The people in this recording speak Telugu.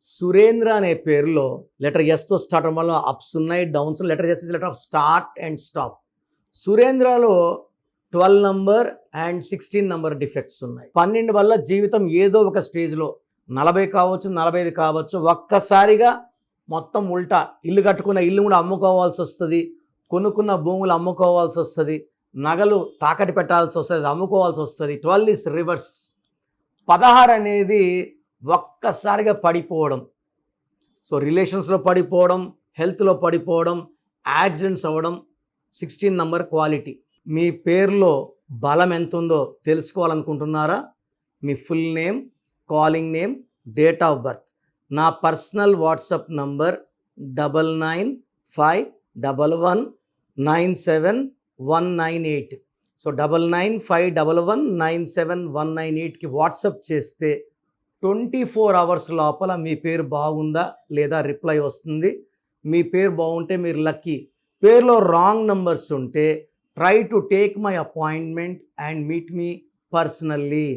సురేంద్ర అనే పేరులో లెటర్ ఎస్తో స్టార్ట్ అవ్వడం వల్ల అప్స్ ఉన్నాయి, డౌన్స్ ఉన్నాయి. Letter S is letter of start and stop. సురేంద్రలో 12 నంబర్ అండ్ 16 నంబర్ డిఫెక్ట్స్ ఉన్నాయి. 12 వల్ల జీవితం ఏదో ఒక స్టేజ్లో 40 కావచ్చు, 45 కావచ్చు, ఒక్కసారిగా మొత్తం ఉల్టా. ఇల్లు కట్టుకున్న ఇల్లు కూడా అమ్ముకోవాల్సి వస్తుంది, కొనుక్కున్న భూములు అమ్ముకోవాల్సి వస్తుంది, నగలు తాకట్టు పెట్టాల్సి వస్తుంది, అమ్ముకోవాల్సి వస్తుంది. 12 ఇస్ రివర్స్. 16 అనేది ఒక్కసారిగా పడిపోవడం. సో రిలేషన్స్లో పడిపోవడం, హెల్త్లో పడిపోవడం, యాక్సిడెంట్స్ అవ్వడం. 16 నంబర్ క్వాలిటీ. మీ పేరులో బలం ఎంత ఉందో తెలుసుకోవాలనుకుంటున్నారా? మీ full name, calling name, date of birth. నా పర్సనల్ వాట్సాప్ నంబర్ 9951197198. సో 9951197198కి వాట్సాప్ చేస్తే 24 అవర్స్ లోపల మీ పేరు బాగుందా లేదా రిప్లై వస్తుంది. మీ పేరు బాగుంటే మీరు లక్కీ. పేరులో రాంగ్ నంబర్స్ ఉంటే try to take my appointment and meet me personally.